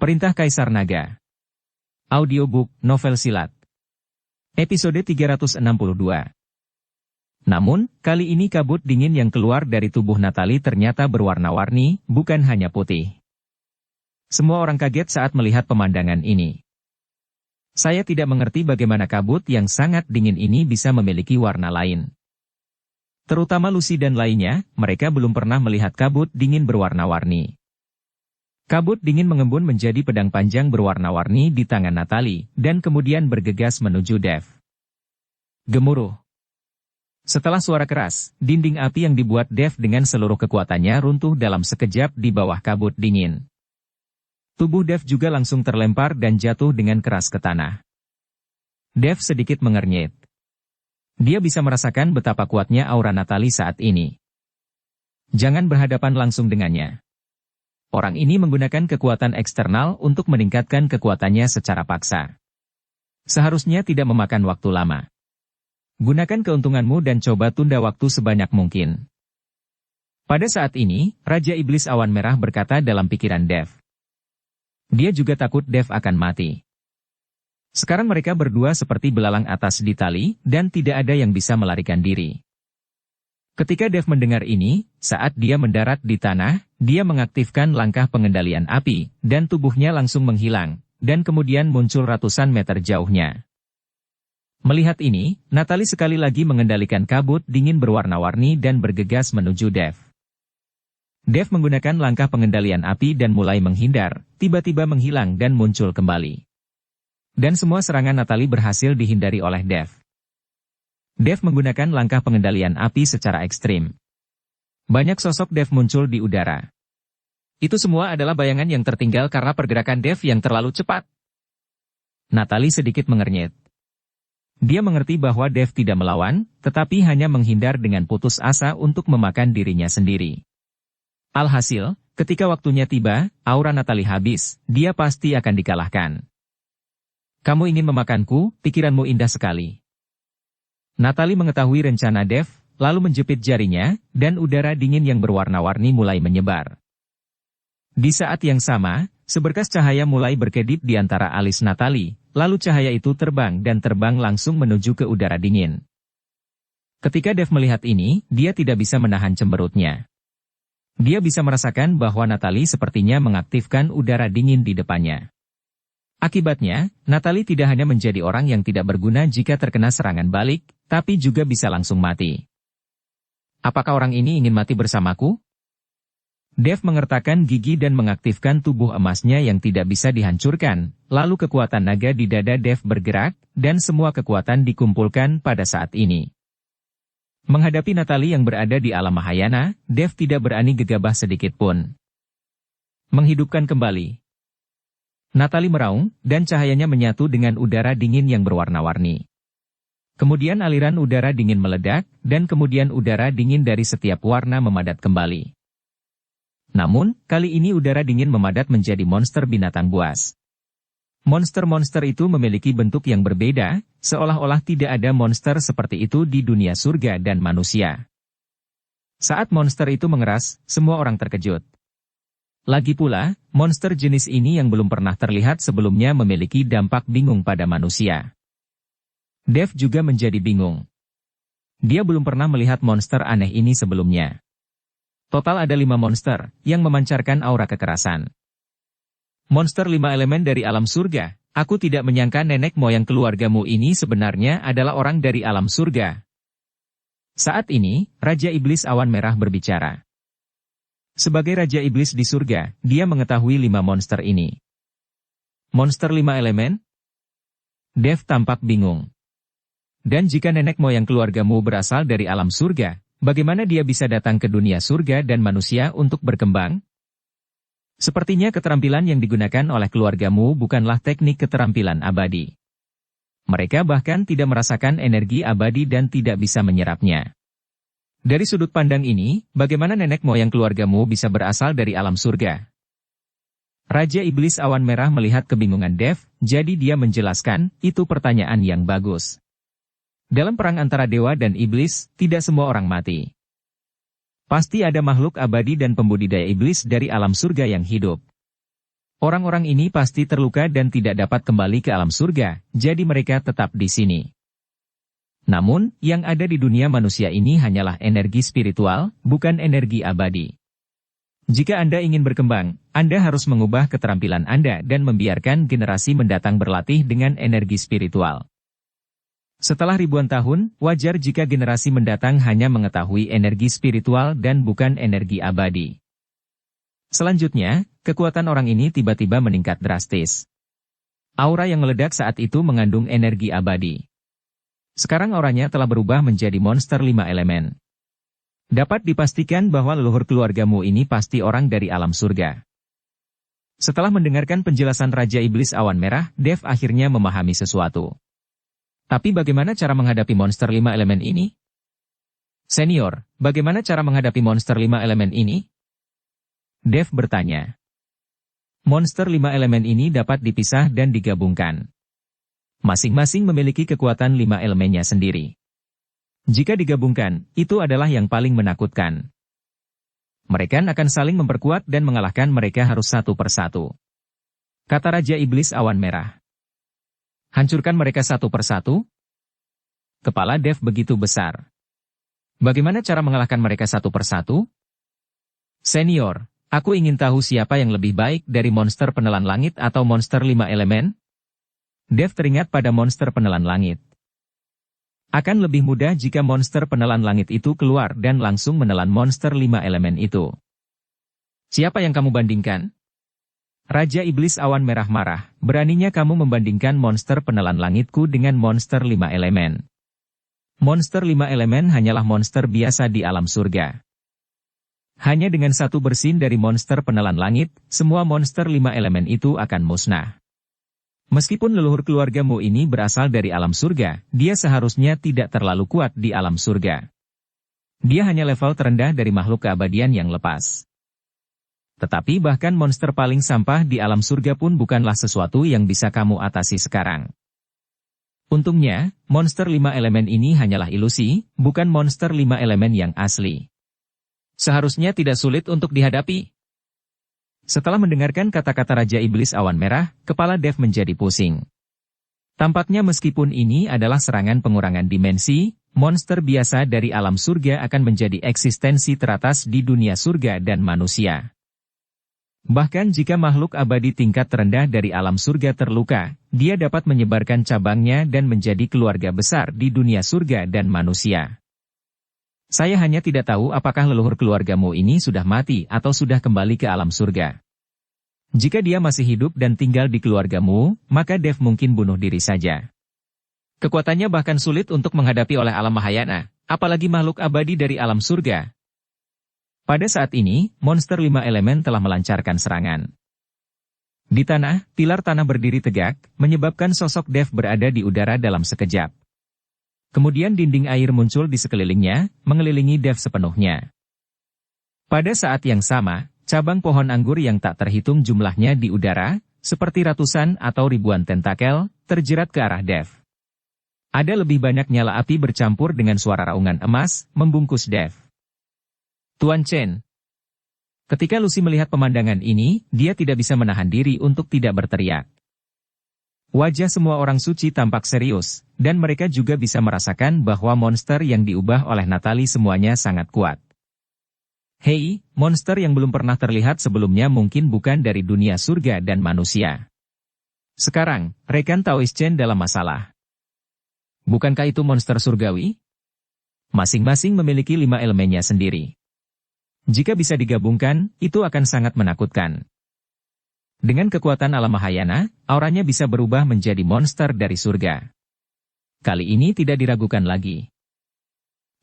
Perintah Kaisar Naga. Audiobook, novel silat. Episode 362. Namun, kali ini kabut dingin yang keluar dari tubuh Natalie ternyata berwarna-warni, bukan hanya putih. Semua orang kaget saat melihat pemandangan ini. Saya tidak mengerti bagaimana kabut yang sangat dingin ini bisa memiliki warna lain. Terutama Lucy dan lainnya, mereka belum pernah melihat kabut dingin berwarna-warni. Kabut dingin mengembun menjadi pedang panjang berwarna-warni di tangan Natalie, dan kemudian bergegas menuju Dev. Gemuruh. Setelah suara keras, dinding api yang dibuat Dev dengan seluruh kekuatannya runtuh dalam sekejap di bawah kabut dingin. Tubuh Dev juga langsung terlempar dan jatuh dengan keras ke tanah. Dev sedikit mengernyit. Dia bisa merasakan betapa kuatnya aura Natalie saat ini. Jangan berhadapan langsung dengannya. Orang ini menggunakan kekuatan eksternal untuk meningkatkan kekuatannya secara paksa. Seharusnya tidak memakan waktu lama. Gunakan keuntunganmu dan coba tunda waktu sebanyak mungkin. Pada saat ini, Raja Iblis Awan Merah berkata dalam pikiran Dev. Dia juga takut Dev akan mati. Sekarang mereka berdua seperti belalang atas di tali, dan tidak ada yang bisa melarikan diri. Ketika Dev mendengar ini, saat dia mendarat di tanah, dia mengaktifkan langkah pengendalian api, dan tubuhnya langsung menghilang, dan kemudian muncul ratusan meter jauhnya. Melihat ini, Natalie sekali lagi mengendalikan kabut dingin berwarna-warni dan bergegas menuju Dev. Dev menggunakan langkah pengendalian api dan mulai menghindar, tiba-tiba menghilang dan muncul kembali. Dan semua serangan Natalie berhasil dihindari oleh Dev. Dev menggunakan langkah pengendalian api secara ekstrim. Banyak sosok Dev muncul di udara. Itu semua adalah bayangan yang tertinggal karena pergerakan Dev yang terlalu cepat. Natalie sedikit mengernyit. Dia mengerti bahwa Dev tidak melawan, tetapi hanya menghindar dengan putus asa untuk memakan dirinya sendiri. Alhasil, ketika waktunya tiba, aura Natalie habis, dia pasti akan dikalahkan. Kamu ingin memakanku, pikiranmu indah sekali. Natalie mengetahui rencana Dev, lalu menjepit jarinya, dan udara dingin yang berwarna-warni mulai menyebar. Di saat yang sama, seberkas cahaya mulai berkedip di antara alis Natalie, lalu cahaya itu terbang dan terbang langsung menuju ke udara dingin. Ketika Dev melihat ini, dia tidak bisa menahan cemberutnya. Dia bisa merasakan bahwa Natalie sepertinya mengaktifkan udara dingin di depannya. Akibatnya, Natalie tidak hanya menjadi orang yang tidak berguna jika terkena serangan balik, tapi juga bisa langsung mati. Apakah orang ini ingin mati bersamaku? Dev mengertakkan gigi dan mengaktifkan tubuh emasnya yang tidak bisa dihancurkan, lalu kekuatan naga di dada Dev bergerak, dan semua kekuatan dikumpulkan pada saat ini. Menghadapi Natalie yang berada di alam Mahayana, Dev tidak berani gegabah sedikit pun. Menghidupkan kembali. Natalie meraung, dan cahayanya menyatu dengan udara dingin yang berwarna-warni. Kemudian aliran udara dingin meledak, dan kemudian udara dingin dari setiap warna memadat kembali. Namun, kali ini udara dingin memadat menjadi monster binatang buas. Monster-monster itu memiliki bentuk yang berbeda, seolah-olah tidak ada monster seperti itu di dunia surga dan manusia. Saat monster itu mengeras, semua orang terkejut. Lagi pula, monster jenis ini yang belum pernah terlihat sebelumnya memiliki dampak bingung pada manusia. Dev juga menjadi bingung. Dia belum pernah melihat monster aneh ini sebelumnya. Total ada 5 monster, yang memancarkan aura kekerasan. Monster 5 elemen dari alam surga. Aku tidak menyangka nenek moyang keluargamu ini sebenarnya adalah orang dari alam surga. Saat ini, Raja Iblis Awan Merah berbicara. Sebagai Raja Iblis di surga, dia mengetahui 5 monster ini. Monster 5 elemen? Dev tampak bingung. Dan jika nenek moyang keluargamu berasal dari alam surga, bagaimana dia bisa datang ke dunia surga dan manusia untuk berkembang? Sepertinya keterampilan yang digunakan oleh keluargamu bukanlah teknik keterampilan abadi. Mereka bahkan tidak merasakan energi abadi dan tidak bisa menyerapnya. Dari sudut pandang ini, bagaimana nenek moyang keluargamu bisa berasal dari alam surga? Raja Iblis Awan Merah melihat kebingungan Dev, jadi dia menjelaskan, itu pertanyaan yang bagus. Dalam perang antara dewa dan iblis, tidak semua orang mati. Pasti ada makhluk abadi dan pembudidaya iblis dari alam surga yang hidup. Orang-orang ini pasti terluka dan tidak dapat kembali ke alam surga, jadi mereka tetap di sini. Namun, yang ada di dunia manusia ini hanyalah energi spiritual, bukan energi abadi. Jika Anda ingin berkembang, Anda harus mengubah keterampilan Anda dan membiarkan generasi mendatang berlatih dengan energi spiritual. Setelah ribuan tahun, wajar jika generasi mendatang hanya mengetahui energi spiritual dan bukan energi abadi. Selanjutnya, kekuatan orang ini tiba-tiba meningkat drastis. Aura yang meledak saat itu mengandung energi abadi. Sekarang auranya telah berubah menjadi monster 5 elemen. Dapat dipastikan bahwa leluhur keluargamu ini pasti orang dari alam surga. Setelah mendengarkan penjelasan Raja Iblis Awan Merah, Dev akhirnya memahami sesuatu. Tapi bagaimana cara menghadapi monster 5 elemen ini? Senior, bagaimana cara menghadapi monster 5 elemen ini? Dev bertanya. Monster 5 elemen ini dapat dipisah dan digabungkan. Masing-masing memiliki kekuatan 5 elemennya sendiri. Jika digabungkan, itu adalah yang paling menakutkan. Mereka akan saling memperkuat dan mengalahkan mereka harus satu persatu. Kata Raja Iblis Awan Merah. Hancurkan mereka satu persatu? Kepala Dev begitu besar. Bagaimana cara mengalahkan mereka satu persatu? Senior, aku ingin tahu siapa yang lebih baik dari monster penelan langit atau monster 5 elemen? Dev teringat pada monster penelan langit. Akan lebih mudah jika monster penelan langit itu keluar dan langsung menelan monster 5 elemen itu. Siapa yang kamu bandingkan? Raja Iblis Awan Merah marah, beraninya kamu membandingkan monster penelan langitku dengan monster 5 elemen. Monster 5 elemen hanyalah monster biasa di alam surga. Hanya dengan satu bersin dari monster penelan langit, semua monster 5 elemen itu akan musnah. Meskipun leluhur keluargamu ini berasal dari alam surga, dia seharusnya tidak terlalu kuat di alam surga. Dia hanya level terendah dari makhluk keabadian yang lepas. Tetapi bahkan monster paling sampah di alam surga pun bukanlah sesuatu yang bisa kamu atasi sekarang. Untungnya, monster 5 elemen ini hanyalah ilusi, bukan monster 5 elemen yang asli. Seharusnya tidak sulit untuk dihadapi. Setelah mendengarkan kata-kata Raja Iblis Awan Merah, kepala Dev menjadi pusing. Tampaknya meskipun ini adalah serangan pengurangan dimensi, monster biasa dari alam surga akan menjadi eksistensi teratas di dunia surga dan manusia. Bahkan jika makhluk abadi tingkat terendah dari alam surga terluka, dia dapat menyebarkan cabangnya dan menjadi keluarga besar di dunia surga dan manusia. Saya hanya tidak tahu apakah leluhur keluargamu ini sudah mati atau sudah kembali ke alam surga. Jika dia masih hidup dan tinggal di keluargamu, maka Dev mungkin bunuh diri saja. Kekuatannya bahkan sulit untuk menghadapi oleh alam Mahayana, apalagi makhluk abadi dari alam surga. Pada saat ini, monster 5 elemen telah melancarkan serangan. Di tanah, pilar tanah berdiri tegak, menyebabkan sosok Dev berada di udara dalam sekejap. Kemudian dinding air muncul di sekelilingnya, mengelilingi Dev sepenuhnya. Pada saat yang sama, cabang pohon anggur yang tak terhitung jumlahnya di udara, seperti ratusan atau ribuan tentakel, terjerat ke arah Dev. Ada lebih banyak nyala api bercampur dengan suara raungan emas, membungkus Dev. Tuan Chen. Ketika Lucy melihat pemandangan ini, dia tidak bisa menahan diri untuk tidak berteriak. Wajah semua orang suci tampak serius, dan mereka juga bisa merasakan bahwa monster yang diubah oleh Natalie semuanya sangat kuat. Hei, monster yang belum pernah terlihat sebelumnya mungkin bukan dari dunia surga dan manusia. Sekarang, rekan Taoist Chen dalam masalah. Bukankah itu monster surgawi? Masing-masing memiliki 5 elemennya sendiri. Jika bisa digabungkan, itu akan sangat menakutkan. Dengan kekuatan alam Mahayana, auranya bisa berubah menjadi monster dari surga. Kali ini tidak diragukan lagi.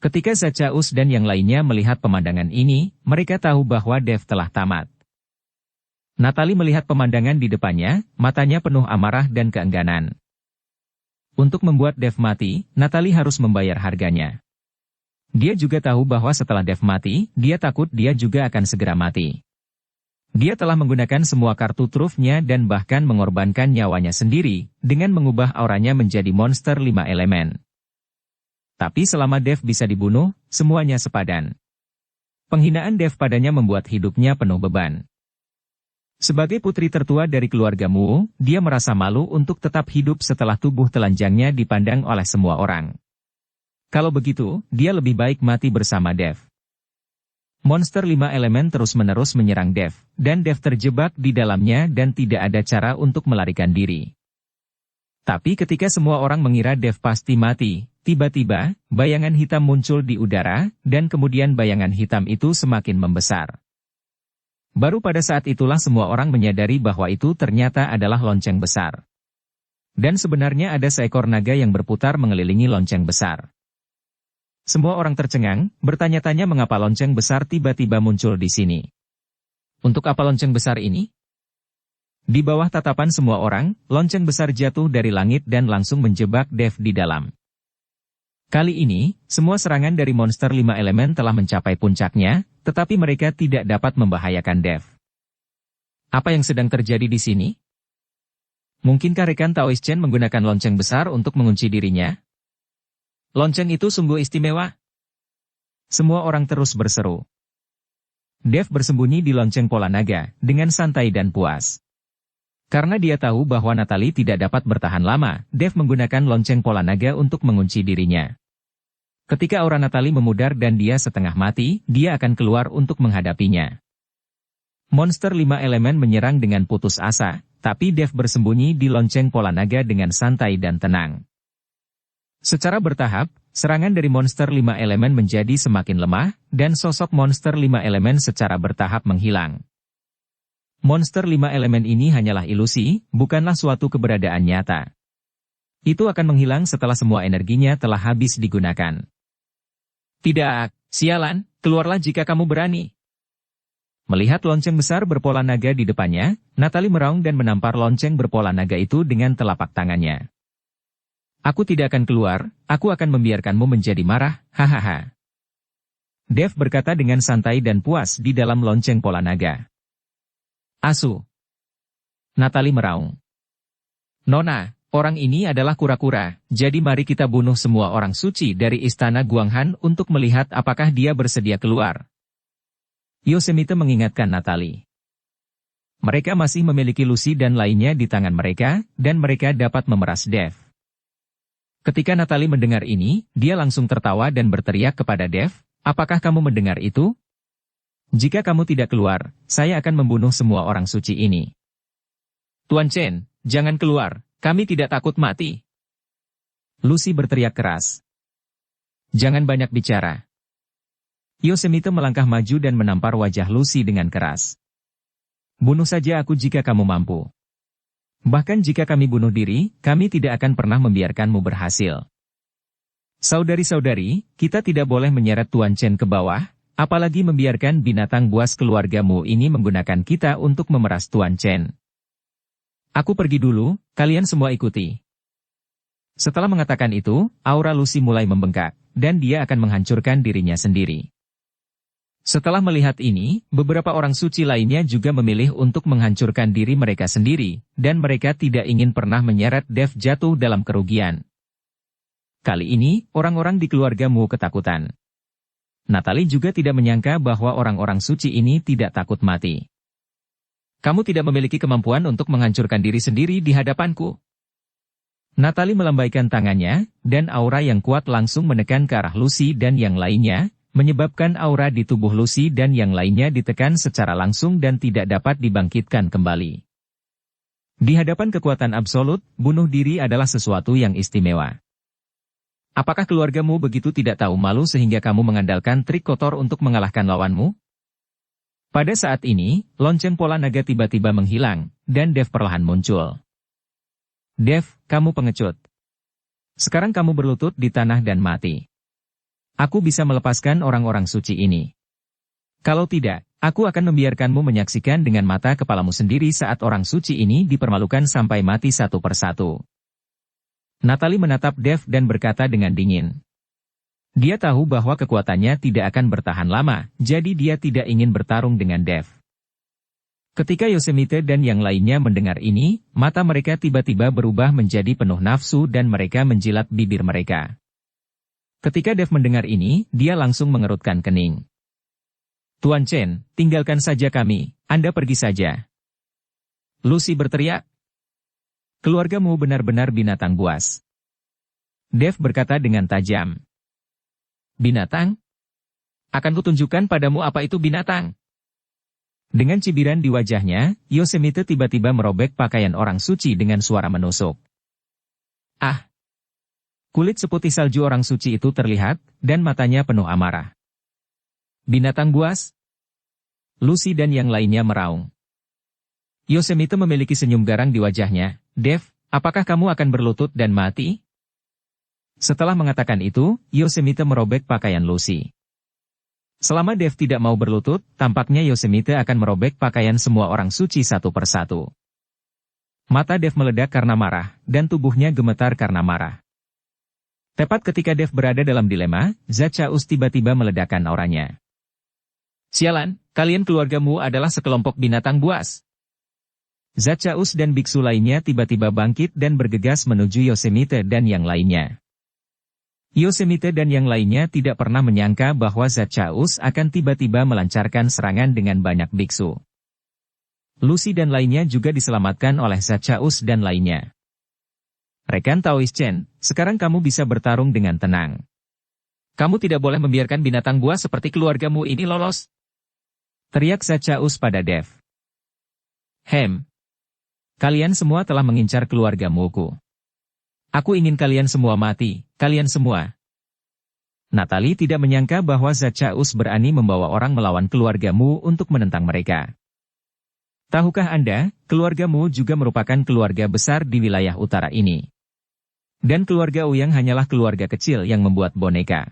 Ketika Zachaeus dan yang lainnya melihat pemandangan ini, mereka tahu bahwa Dev telah tamat. Natalie melihat pemandangan di depannya, matanya penuh amarah dan keengganan. Untuk membuat Dev mati, Natalie harus membayar harganya. Dia juga tahu bahwa setelah Dev mati, dia takut dia juga akan segera mati. Dia telah menggunakan semua kartu trufnya dan bahkan mengorbankan nyawanya sendiri, dengan mengubah auranya menjadi monster 5 elemen. Tapi selama Dev bisa dibunuh, semuanya sepadan. Penghinaan Dev padanya membuat hidupnya penuh beban. Sebagai putri tertua dari keluarga Mu, dia merasa malu untuk tetap hidup setelah tubuh telanjangnya dipandang oleh semua orang. Kalau begitu, dia lebih baik mati bersama Dev. Monster 5 elemen terus-menerus menyerang Dev, dan Dev terjebak di dalamnya dan tidak ada cara untuk melarikan diri. Tapi ketika semua orang mengira Dev pasti mati, tiba-tiba, bayangan hitam muncul di udara, dan kemudian bayangan hitam itu semakin membesar. Baru pada saat itulah semua orang menyadari bahwa itu ternyata adalah lonceng besar. Dan sebenarnya ada seekor naga yang berputar mengelilingi lonceng besar. Semua orang tercengang, bertanya-tanya mengapa lonceng besar tiba-tiba muncul di sini. Untuk apa lonceng besar ini? Di bawah tatapan semua orang, lonceng besar jatuh dari langit dan langsung menjebak Dev di dalam. Kali ini, semua serangan dari monster 5 elemen telah mencapai puncaknya, tetapi mereka tidak dapat membahayakan Dev. Apa yang sedang terjadi di sini? Mungkinkah rekan Taoist Chen menggunakan lonceng besar untuk mengunci dirinya? Lonceng itu sungguh istimewa. Semua orang terus berseru. Dev bersembunyi di lonceng pola naga, dengan santai dan puas. Karena dia tahu bahwa Natalie tidak dapat bertahan lama, Dev menggunakan lonceng pola naga untuk mengunci dirinya. Ketika aura Natalie memudar dan dia setengah mati, dia akan keluar untuk menghadapinya. Monster 5 elemen menyerang dengan putus asa, tapi Dev bersembunyi di lonceng pola naga dengan santai dan tenang. Secara bertahap, serangan dari monster 5 elemen menjadi semakin lemah, dan sosok monster 5 elemen secara bertahap menghilang. Monster 5 elemen ini hanyalah ilusi, bukanlah suatu keberadaan nyata. Itu akan menghilang setelah semua energinya telah habis digunakan. Tidak, sialan, keluarlah jika kamu berani. Melihat lonceng besar berpola naga di depannya, Natalie meraung dan menampar lonceng berpola naga itu dengan telapak tangannya. Aku tidak akan keluar, aku akan membiarkanmu menjadi marah, hahaha. Dev berkata dengan santai dan puas di dalam lonceng pola naga. Asu. Natalie meraung. Nona, orang ini adalah kura-kura, jadi mari kita bunuh semua orang suci dari istana Guanghan untuk melihat apakah dia bersedia keluar. Yosemite mengingatkan Natalie. Mereka masih memiliki Lucy dan lainnya di tangan mereka, dan mereka dapat memeras Dev. Ketika Natalie mendengar ini, dia langsung tertawa dan berteriak kepada Dev, apakah kamu mendengar itu? Jika kamu tidak keluar, saya akan membunuh semua orang suci ini. Tuan Chen, jangan keluar, kami tidak takut mati. Lucy berteriak keras. Jangan banyak bicara. Yosemite melangkah maju dan menampar wajah Lucy dengan keras. Bunuh saja aku jika kamu mampu. Bahkan jika kami bunuh diri, kami tidak akan pernah membiarkanmu berhasil. Saudari-saudari, kita tidak boleh menyeret Tuan Chen ke bawah, apalagi membiarkan binatang buas keluargamu ini menggunakan kita untuk memeras Tuan Chen. Aku pergi dulu, kalian semua ikuti. Setelah mengatakan itu, aura Lucy mulai membengkak, dan dia akan menghancurkan dirinya sendiri. Setelah melihat ini, beberapa orang suci lainnya juga memilih untuk menghancurkan diri mereka sendiri, dan mereka tidak ingin pernah menyeret Dev jatuh dalam kerugian. Kali ini, orang-orang di keluarga Mu ketakutan. Natalie juga tidak menyangka bahwa orang-orang suci ini tidak takut mati. Kamu tidak memiliki kemampuan untuk menghancurkan diri sendiri di hadapanku. Natalie melambaikan tangannya, dan aura yang kuat langsung menekan ke arah Lucy dan yang lainnya, menyebabkan aura di tubuh Lucy dan yang lainnya ditekan secara langsung dan tidak dapat dibangkitkan kembali. Di hadapan kekuatan absolut, bunuh diri adalah sesuatu yang istimewa. Apakah keluargamu begitu tidak tahu malu sehingga kamu mengandalkan trik kotor untuk mengalahkan lawanmu? Pada saat ini, lonceng pola naga tiba-tiba menghilang, dan Dev perlahan muncul. Dev, kamu pengecut. Sekarang kamu berlutut di tanah dan mati. Aku bisa melepaskan orang-orang suci ini. Kalau tidak, aku akan membiarkanmu menyaksikan dengan mata kepalamu sendiri saat orang suci ini dipermalukan sampai mati satu persatu. Natalie menatap Dev dan berkata dengan dingin. Dia tahu bahwa kekuatannya tidak akan bertahan lama, jadi dia tidak ingin bertarung dengan Dev. Ketika Yosemite dan yang lainnya mendengar ini, mata mereka tiba-tiba berubah menjadi penuh nafsu dan mereka menjilat bibir mereka. Ketika Dev mendengar ini, dia langsung mengerutkan kening. Tuan Chen, tinggalkan saja kami, Anda pergi saja. Lucy berteriak. Keluargamu benar-benar binatang buas. Dev berkata dengan tajam. Binatang? Akan kutunjukkan padamu apa itu binatang. Dengan cibiran di wajahnya, Yosemite tiba-tiba merobek pakaian orang suci dengan suara menusuk. Ah! Kulit seputih salju orang suci itu terlihat, dan matanya penuh amarah. Binatang buas? Lucy dan yang lainnya meraung. Yosemite memiliki senyum garang di wajahnya. Dev, apakah kamu akan berlutut dan mati? Setelah mengatakan itu, Yosemite merobek pakaian Lucy. Selama Dev tidak mau berlutut, tampaknya Yosemite akan merobek pakaian semua orang suci satu persatu. Mata Dev meledak karena marah, dan tubuhnya gemetar karena marah. Tepat ketika Dev berada dalam dilema, Zachaeus tiba-tiba meledakkan auranya. Sialan, kalian keluargamu adalah sekelompok binatang buas. Zachaeus dan biksu lainnya tiba-tiba bangkit dan bergegas menuju Yosemite dan yang lainnya. Yosemite dan yang lainnya tidak pernah menyangka bahwa Zachaeus akan tiba-tiba melancarkan serangan dengan banyak biksu. Lucy dan lainnya juga diselamatkan oleh Zachaeus dan lainnya. Rekan Taoist Chen, sekarang kamu bisa bertarung dengan tenang. Kamu tidak boleh membiarkan binatang buas seperti keluargamu ini lolos. Teriak Zachaeus pada Dev. Kalian semua telah mengincar keluargamuku. Aku ingin kalian semua mati, kalian semua. Natalie tidak menyangka bahwa Zachaeus berani membawa orang melawan keluargamu untuk menentang mereka. Tahukah Anda, keluargamu juga merupakan keluarga besar di wilayah utara ini. Dan keluarga Ouyang hanyalah keluarga kecil yang membuat boneka.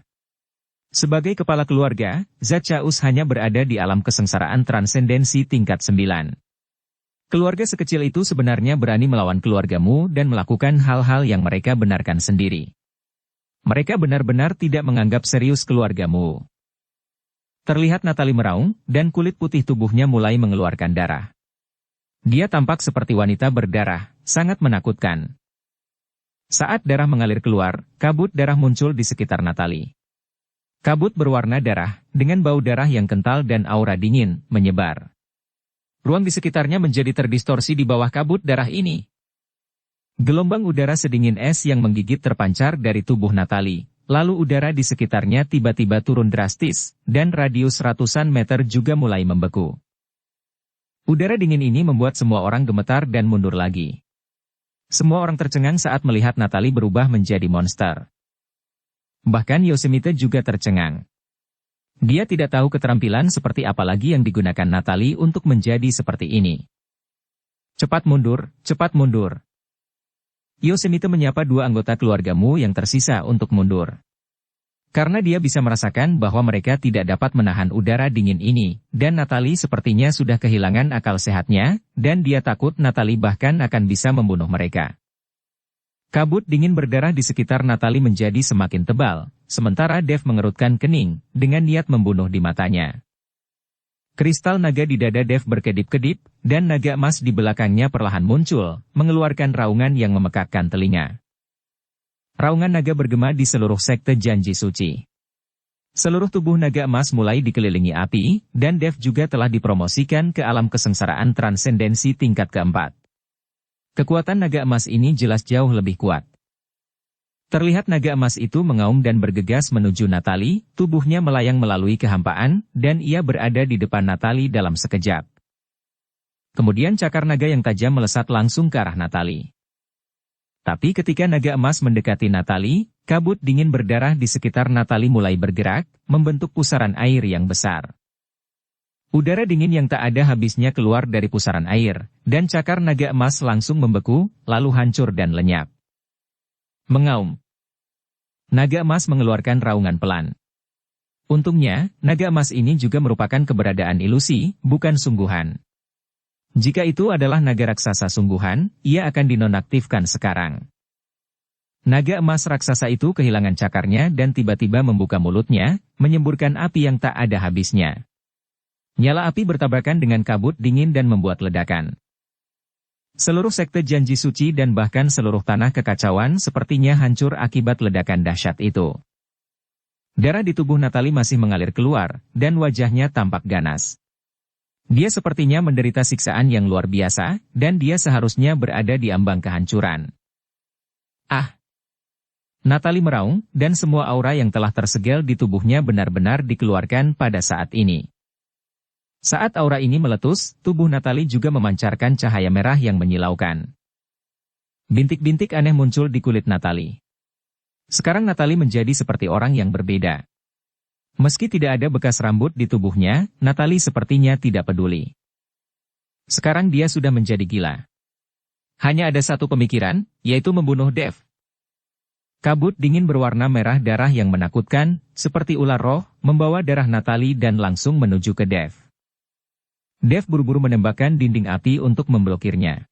Sebagai kepala keluarga, Zachaeus hanya berada di alam kesengsaraan transendensi tingkat 9. Keluarga sekecil itu sebenarnya berani melawan keluargamu dan melakukan hal-hal yang mereka benarkan sendiri. Mereka benar-benar tidak menganggap serius keluargamu. Terlihat Natalie meraung, dan kulit putih tubuhnya mulai mengeluarkan darah. Dia tampak seperti wanita berdarah, sangat menakutkan. Saat darah mengalir keluar, kabut darah muncul di sekitar Natalie. Kabut berwarna darah, dengan bau darah yang kental dan aura dingin, menyebar. Ruang di sekitarnya menjadi terdistorsi di bawah kabut darah ini. Gelombang udara sedingin es yang menggigit terpancar dari tubuh Natalie, lalu udara di sekitarnya tiba-tiba turun drastis, dan radius ratusan meter juga mulai membeku. Udara dingin ini membuat semua orang gemetar dan mundur lagi. Semua orang tercengang saat melihat Natalie berubah menjadi monster. Bahkan Yosemite juga tercengang. Dia tidak tahu keterampilan seperti apa lagi yang digunakan Natalie untuk menjadi seperti ini. Cepat mundur, cepat mundur. Yosemite menyapa dua anggota keluargamu yang tersisa untuk mundur. Karena dia bisa merasakan bahwa mereka tidak dapat menahan udara dingin ini, dan Natalie sepertinya sudah kehilangan akal sehatnya, dan dia takut Natalie bahkan akan bisa membunuh mereka. Kabut dingin berdarah di sekitar Natalie menjadi semakin tebal, sementara Dev mengerutkan kening, dengan niat membunuh di matanya. Kristal naga di dada Dev berkedip-kedip, dan naga emas di belakangnya perlahan muncul, mengeluarkan raungan yang memekakkan telinga. Raungan naga bergema di seluruh sekte janji suci. Seluruh tubuh naga emas mulai dikelilingi api, dan Dev juga telah dipromosikan ke alam kesengsaraan transendensi tingkat keempat. Kekuatan naga emas ini jelas jauh lebih kuat. Terlihat naga emas itu mengaum dan bergegas menuju Natalie, tubuhnya melayang melalui kehampaan, dan ia berada di depan Natalie dalam sekejap. Kemudian cakar naga yang tajam melesat langsung ke arah Natalie. Tapi ketika naga emas mendekati Natalie, kabut dingin berdarah di sekitar Natalie mulai bergerak, membentuk pusaran air yang besar. Udara dingin yang tak ada habisnya keluar dari pusaran air, dan cakar naga emas langsung membeku, lalu hancur dan lenyap. Mengaum. Naga emas mengeluarkan raungan pelan. Untungnya, naga emas ini juga merupakan keberadaan ilusi, bukan sungguhan. Jika itu adalah naga raksasa sungguhan, ia akan dinonaktifkan sekarang. Naga emas raksasa itu kehilangan cakarnya dan tiba-tiba membuka mulutnya, menyemburkan api yang tak ada habisnya. Nyala api bertabrakan dengan kabut dingin dan membuat ledakan. Seluruh sekte janji suci dan bahkan seluruh tanah kekacauan sepertinya hancur akibat ledakan dahsyat itu. Darah di tubuh Natalie masih mengalir keluar, dan wajahnya tampak ganas. Dia sepertinya menderita siksaan yang luar biasa, dan dia seharusnya berada di ambang kehancuran. Ah! Natalie meraung, dan semua aura yang telah tersegel di tubuhnya benar-benar dikeluarkan pada saat ini. Saat aura ini meletus, tubuh Natalie juga memancarkan cahaya merah yang menyilaukan. Bintik-bintik aneh muncul di kulit Natalie. Sekarang Natalie menjadi seperti orang yang berbeda. Meski tidak ada bekas rambut di tubuhnya, Natalie sepertinya tidak peduli. Sekarang dia sudah menjadi gila. Hanya ada satu pemikiran, yaitu membunuh Dev. Kabut dingin berwarna merah darah yang menakutkan, seperti ular roh, membawa darah Natalie dan langsung menuju ke Dev. Dev buru-buru menembakkan dinding api untuk memblokirnya.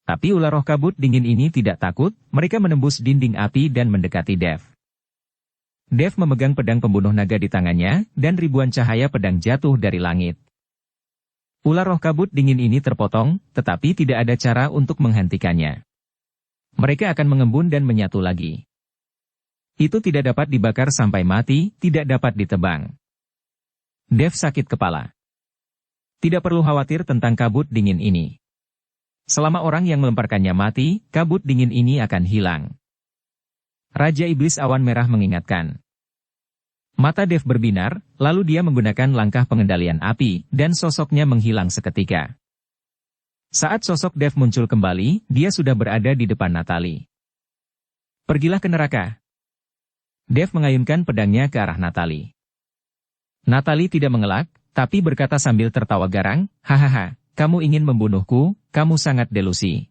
Tapi ular roh kabut dingin ini tidak takut, mereka menembus dinding api dan mendekati Dev. Dev memegang pedang pembunuh naga di tangannya, dan ribuan cahaya pedang jatuh dari langit. Ular roh kabut dingin ini terpotong, tetapi tidak ada cara untuk menghentikannya. Mereka akan mengembun dan menyatu lagi. Itu tidak dapat dibakar sampai mati, tidak dapat ditebang. Dev sakit kepala. Tidak perlu khawatir tentang kabut dingin ini. Selama orang yang melemparkannya mati, kabut dingin ini akan hilang. Raja Iblis Awan Merah mengingatkan. Mata Dev berbinar, lalu dia menggunakan langkah pengendalian api, dan sosoknya menghilang seketika. Saat sosok Dev muncul kembali, dia sudah berada di depan Natalie. Pergilah ke neraka. Dev mengayunkan pedangnya ke arah Natalie. Natalie tidak mengelak, tapi berkata sambil tertawa garang, hahaha, kamu ingin membunuhku, kamu sangat delusi.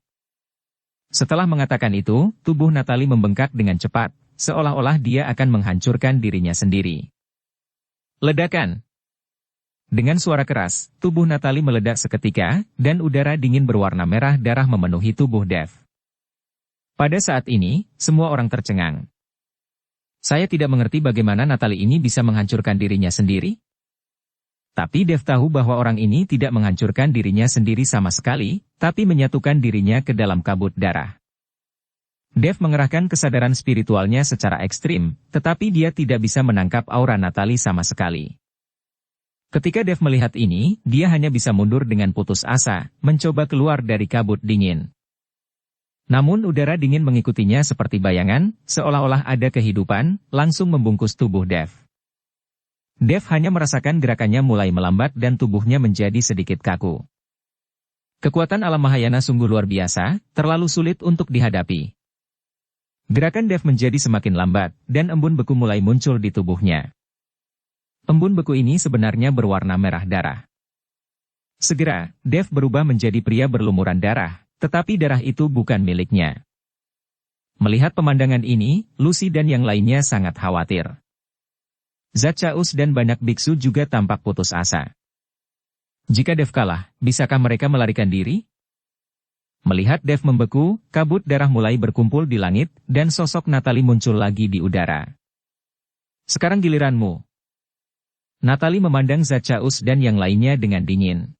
Setelah mengatakan itu, tubuh Natalie membengkak dengan cepat, seolah-olah dia akan menghancurkan dirinya sendiri. Ledakan. Dengan suara keras, tubuh Natalie meledak seketika, dan udara dingin berwarna merah darah memenuhi tubuh Dev. Pada saat ini, semua orang tercengang. Saya tidak mengerti bagaimana Natalie ini bisa menghancurkan dirinya sendiri. Tapi Dev tahu bahwa orang ini tidak menghancurkan dirinya sendiri sama sekali, tapi menyatukan dirinya ke dalam kabut darah. Dev mengerahkan kesadaran spiritualnya secara ekstrim, tetapi dia tidak bisa menangkap aura Natalie sama sekali. Ketika Dev melihat ini, dia hanya bisa mundur dengan putus asa, mencoba keluar dari kabut dingin. Namun udara dingin mengikutinya seperti bayangan, seolah-olah ada kehidupan, langsung membungkus tubuh Dev. Dev hanya merasakan gerakannya mulai melambat dan tubuhnya menjadi sedikit kaku. Kekuatan alam Mahayana sungguh luar biasa, terlalu sulit untuk dihadapi. Gerakan Dev menjadi semakin lambat, dan embun beku mulai muncul di tubuhnya. Embun beku ini sebenarnya berwarna merah darah. Segera, Dev berubah menjadi pria berlumuran darah, tetapi darah itu bukan miliknya. Melihat pemandangan ini, Lucy dan yang lainnya sangat khawatir. Zatchaeus dan banyak biksu juga tampak putus asa. Jika Dev kalah, bisakah mereka melarikan diri? Melihat Dev membeku, kabut darah mulai berkumpul di langit, dan sosok Natalie muncul lagi di udara. Sekarang giliranmu. Natalie memandang Zatchaeus dan yang lainnya dengan dingin.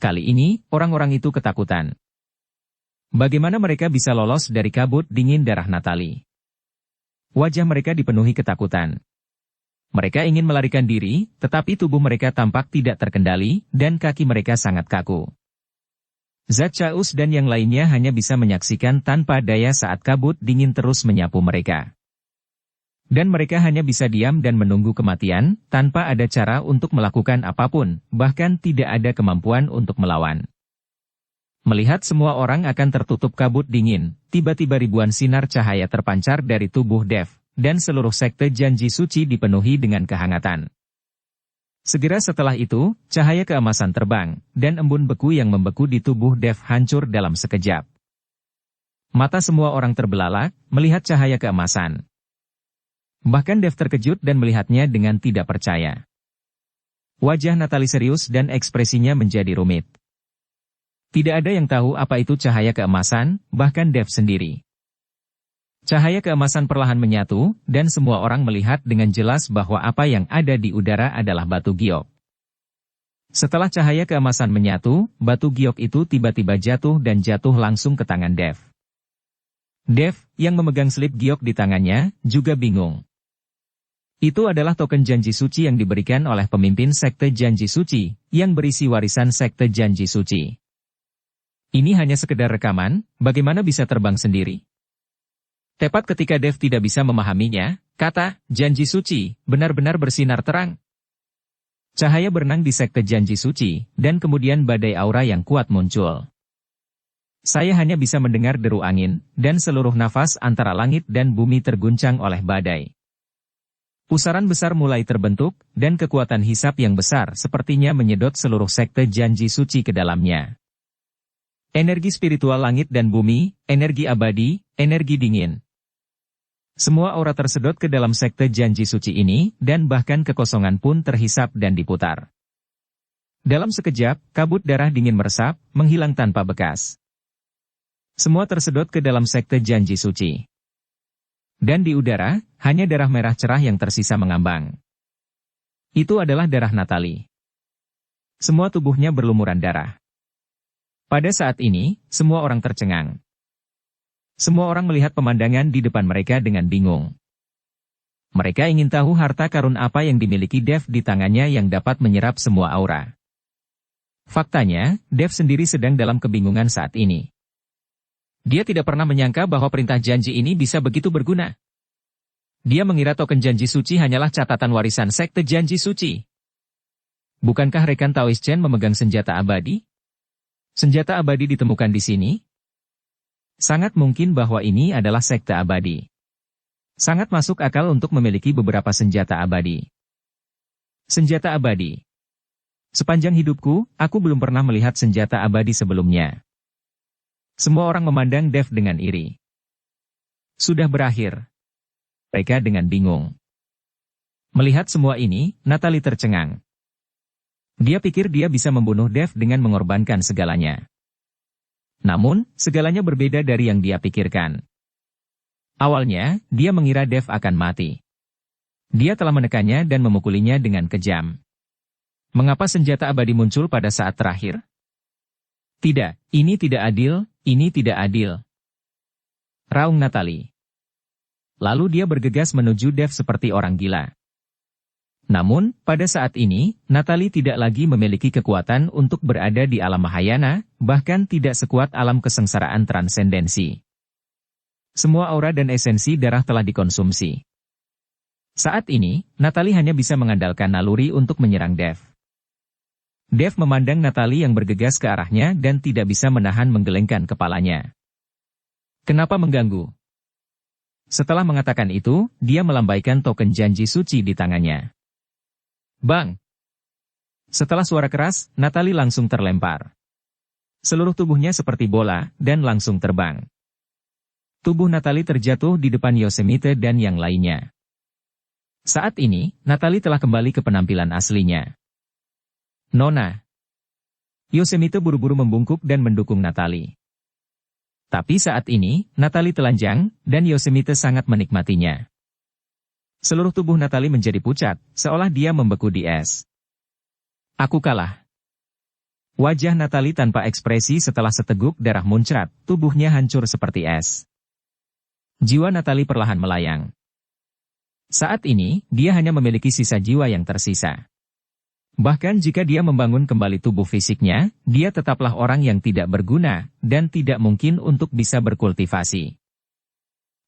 Kali ini, orang-orang itu ketakutan. Bagaimana mereka bisa lolos dari kabut dingin darah Natalie? Wajah mereka dipenuhi ketakutan. Mereka ingin melarikan diri, tetapi tubuh mereka tampak tidak terkendali, dan kaki mereka sangat kaku. Zatchaeus dan yang lainnya hanya bisa menyaksikan tanpa daya saat kabut dingin terus menyapu mereka. Dan mereka hanya bisa diam dan menunggu kematian, tanpa ada cara untuk melakukan apapun, bahkan tidak ada kemampuan untuk melawan. Melihat semua orang akan tertutup kabut dingin, tiba-tiba ribuan sinar cahaya terpancar dari tubuh Dev, dan seluruh sekte janji suci dipenuhi dengan kehangatan. Segera setelah itu, cahaya keemasan terbang, dan embun beku yang membeku di tubuh Dev hancur dalam sekejap. Mata semua orang terbelalak, melihat cahaya keemasan. Bahkan Dev terkejut dan melihatnya dengan tidak percaya. Wajah Natalie serius dan ekspresinya menjadi rumit. Tidak ada yang tahu apa itu cahaya keemasan, bahkan Dev sendiri. Cahaya keemasan perlahan menyatu, dan semua orang melihat dengan jelas bahwa apa yang ada di udara adalah batu giok. Setelah cahaya keemasan menyatu, batu giok itu tiba-tiba jatuh dan jatuh langsung ke tangan Dev. Dev, yang memegang slip giok di tangannya, juga bingung. Itu adalah token janji suci yang diberikan oleh pemimpin sekte janji suci, yang berisi warisan sekte janji suci. Ini hanya sekedar rekaman, bagaimana bisa terbang sendiri? Tepat ketika Dev tidak bisa memahaminya, kata, janji suci, benar-benar bersinar terang. Cahaya berenang di sekte janji suci, dan kemudian badai aura yang kuat muncul. Saya hanya bisa mendengar deru angin, dan seluruh nafas antara langit dan bumi terguncang oleh badai. Pusaran besar mulai terbentuk, dan kekuatan hisap yang besar sepertinya menyedot seluruh sekte janji suci ke dalamnya. Energi spiritual langit dan bumi, energi abadi, energi dingin. Semua aura tersedot ke dalam sekte janji suci ini, dan bahkan kekosongan pun terhisap dan diputar. Dalam sekejap, kabut darah dingin meresap, menghilang tanpa bekas. Semua tersedot ke dalam sekte janji suci. Dan di udara, hanya darah merah cerah yang tersisa mengambang. Itu adalah darah Natalie. Semua tubuhnya berlumuran darah. Pada saat ini, semua orang tercengang. Semua orang melihat pemandangan di depan mereka dengan bingung. Mereka ingin tahu harta karun apa yang dimiliki Dev di tangannya yang dapat menyerap semua aura. Faktanya, Dev sendiri sedang dalam kebingungan saat ini. Dia tidak pernah menyangka bahwa perintah janji ini bisa begitu berguna. Dia mengira token janji suci hanyalah catatan warisan sekte janji suci. Bukankah rekan Taoist Chen memegang senjata abadi? Senjata abadi ditemukan di sini? Sangat mungkin bahwa ini adalah sekte abadi. Sangat masuk akal untuk memiliki beberapa senjata abadi. Senjata abadi. Sepanjang hidupku, aku belum pernah melihat senjata abadi sebelumnya. Semua orang memandang Dev dengan iri. Sudah berakhir. Mereka dengan bingung. Melihat semua ini, Natalie tercengang. Dia pikir dia bisa membunuh Dev dengan mengorbankan segalanya. Namun, segalanya berbeda dari yang dia pikirkan. Awalnya, dia mengira Dev akan mati. Dia telah menekannya dan memukulinya dengan kejam. Mengapa senjata abadi muncul pada saat terakhir? Tidak, ini tidak adil, ini tidak adil. Raung Natalie. Lalu dia bergegas menuju Dev seperti orang gila. Namun, pada saat ini, Natalie tidak lagi memiliki kekuatan untuk berada di alam Mahayana, bahkan tidak sekuat alam kesengsaraan transendensi. Semua aura dan esensi darah telah dikonsumsi. Saat ini, Natalie hanya bisa mengandalkan naluri untuk menyerang Dev. Dev memandang Natalie yang bergegas ke arahnya dan tidak bisa menahan menggelengkan kepalanya. Kenapa mengganggu? Setelah mengatakan itu, dia melambaikan token janji suci di tangannya. Bang! Setelah suara keras, Natalie langsung terlempar. Seluruh tubuhnya seperti bola, dan langsung terbang. Tubuh Natalie terjatuh di depan Yosemite dan yang lainnya. Saat ini, Natalie telah kembali ke penampilan aslinya. Nona. Yosemite buru-buru membungkuk dan mendukung Natalie. Tapi saat ini, Natalie telanjang, dan Yosemite sangat menikmatinya. Seluruh tubuh Natalie menjadi pucat, seolah dia membeku di es. Aku kalah. Wajah Natalie tanpa ekspresi setelah seteguk darah muncrat, tubuhnya hancur seperti es. Jiwa Natalie perlahan melayang. Saat ini, dia hanya memiliki sisa jiwa yang tersisa. Bahkan jika dia membangun kembali tubuh fisiknya, dia tetaplah orang yang tidak berguna, dan tidak mungkin untuk bisa berkultivasi.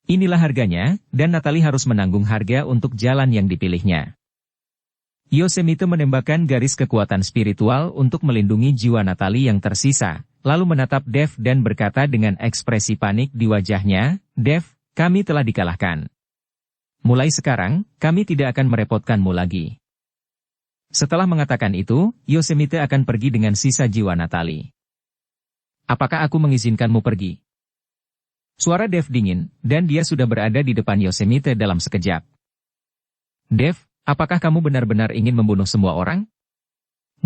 Inilah harganya, dan Natalie harus menanggung harga untuk jalan yang dipilihnya. Yosemite menembakkan garis kekuatan spiritual untuk melindungi jiwa Natalie yang tersisa, lalu menatap Dev dan berkata dengan ekspresi panik di wajahnya, Dev, kami telah dikalahkan. Mulai sekarang, kami tidak akan merepotkanmu lagi. Setelah mengatakan itu, Yosemite akan pergi dengan sisa jiwa Natalie. Apakah aku mengizinkanmu pergi? Suara Dev dingin, dan dia sudah berada di depan Yosemite dalam sekejap. Dev, apakah kamu benar-benar ingin membunuh semua orang?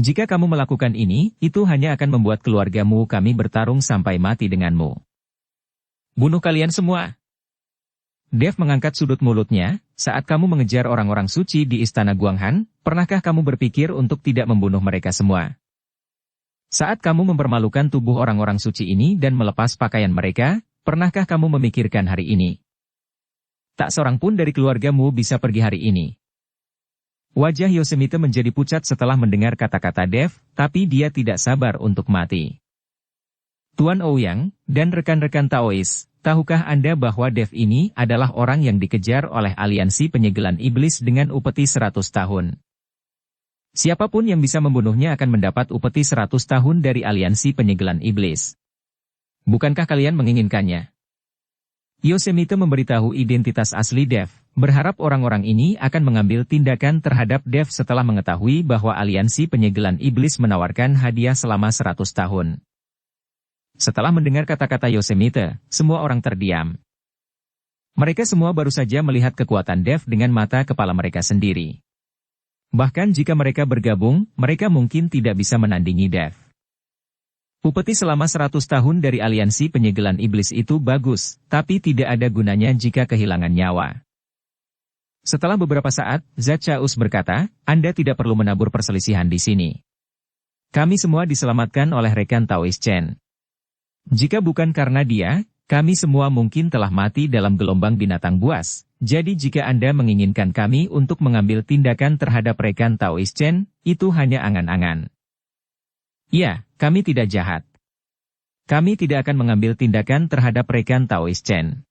Jika kamu melakukan ini, itu hanya akan membuat keluargamu kami bertarung sampai mati denganmu. Bunuh kalian semua. Dev mengangkat sudut mulutnya, saat kamu mengejar orang-orang suci di istana Guanghan, pernahkah kamu berpikir untuk tidak membunuh mereka semua? Saat kamu mempermalukan tubuh orang-orang suci ini dan melepas pakaian mereka, pernahkah kamu memikirkan hari ini? Tak seorang pun dari keluargamu bisa pergi hari ini. Wajah Yosemite menjadi pucat setelah mendengar kata-kata Dev, tapi dia tidak sabar untuk mati. Tuan Ouyang, dan rekan-rekan Taois, tahukah Anda bahwa Dev ini adalah orang yang dikejar oleh aliansi penyegelan iblis dengan upeti 100 tahun? Siapapun yang bisa membunuhnya akan mendapat upeti 100 tahun dari aliansi penyegelan iblis. Bukankah kalian menginginkannya? Yosemite memberitahu identitas asli Dev, berharap orang-orang ini akan mengambil tindakan terhadap Dev setelah mengetahui bahwa aliansi penyegelan iblis menawarkan hadiah selama 100 tahun. Setelah mendengar kata-kata Yosemite, semua orang terdiam. Mereka semua baru saja melihat kekuatan Dev dengan mata kepala mereka sendiri. Bahkan jika mereka bergabung, mereka mungkin tidak bisa menandingi Dev. Upeti selama 100 tahun dari aliansi penyegelan iblis itu bagus, tapi tidak ada gunanya jika kehilangan nyawa. Setelah beberapa saat, Zachaus berkata, Anda tidak perlu menabur perselisihan di sini. Kami semua diselamatkan oleh rekan Taois Chen. Jika bukan karena dia, kami semua mungkin telah mati dalam gelombang binatang buas. Jadi jika Anda menginginkan kami untuk mengambil tindakan terhadap rekan Taois Chen, itu hanya angan-angan. Ya, kami tidak jahat. Kami tidak akan mengambil tindakan terhadap rekan Taois Chen.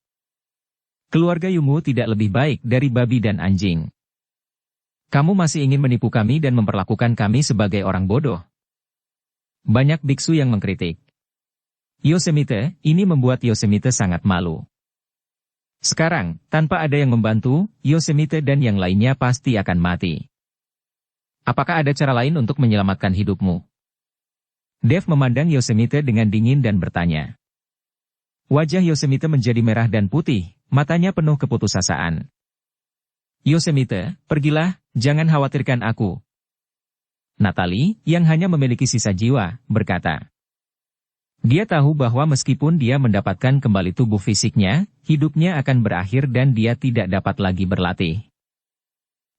Keluarga Yungu tidak lebih baik dari babi dan anjing. Kamu masih ingin menipu kami dan memperlakukan kami sebagai orang bodoh. Banyak biksu yang mengkritik Yosemite, ini membuat Yosemite sangat malu. Sekarang, tanpa ada yang membantu, Yosemite dan yang lainnya pasti akan mati. Apakah ada cara lain untuk menyelamatkan hidupmu? Dev memandang Yosemite dengan dingin dan bertanya. Wajah Yosemite menjadi merah dan putih, matanya penuh keputusasaan. Yosemite, pergilah, jangan khawatirkan aku. Natalie, yang hanya memiliki sisa jiwa, berkata. Dia tahu bahwa meskipun dia mendapatkan kembali tubuh fisiknya, hidupnya akan berakhir dan dia tidak dapat lagi berlatih.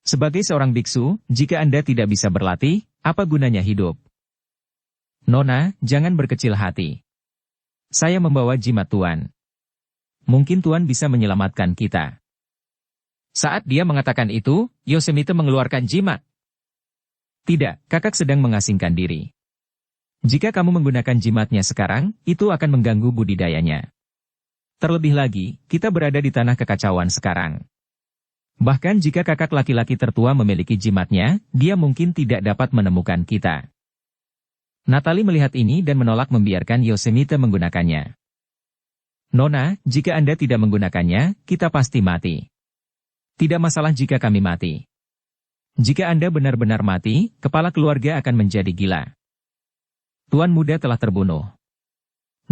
Sebagai seorang biksu, jika Anda tidak bisa berlatih, apa gunanya hidup? Nona, jangan berkecil hati. Saya membawa jimat Tuan. Mungkin Tuan bisa menyelamatkan kita. Saat dia mengatakan itu, Yosemite mengeluarkan jimat. Tidak, kakak sedang mengasingkan diri. Jika kamu menggunakan jimatnya sekarang, itu akan mengganggu budidayanya. Terlebih lagi, kita berada di tanah kekacauan sekarang. Bahkan jika kakak laki-laki tertua memiliki jimatnya, dia mungkin tidak dapat menemukan kita. Natalie melihat ini dan menolak membiarkan Yosemite menggunakannya. Nona, jika Anda tidak menggunakannya, kita pasti mati. Tidak masalah jika kami mati. Jika Anda benar-benar mati, kepala keluarga akan menjadi gila. Tuan muda telah terbunuh.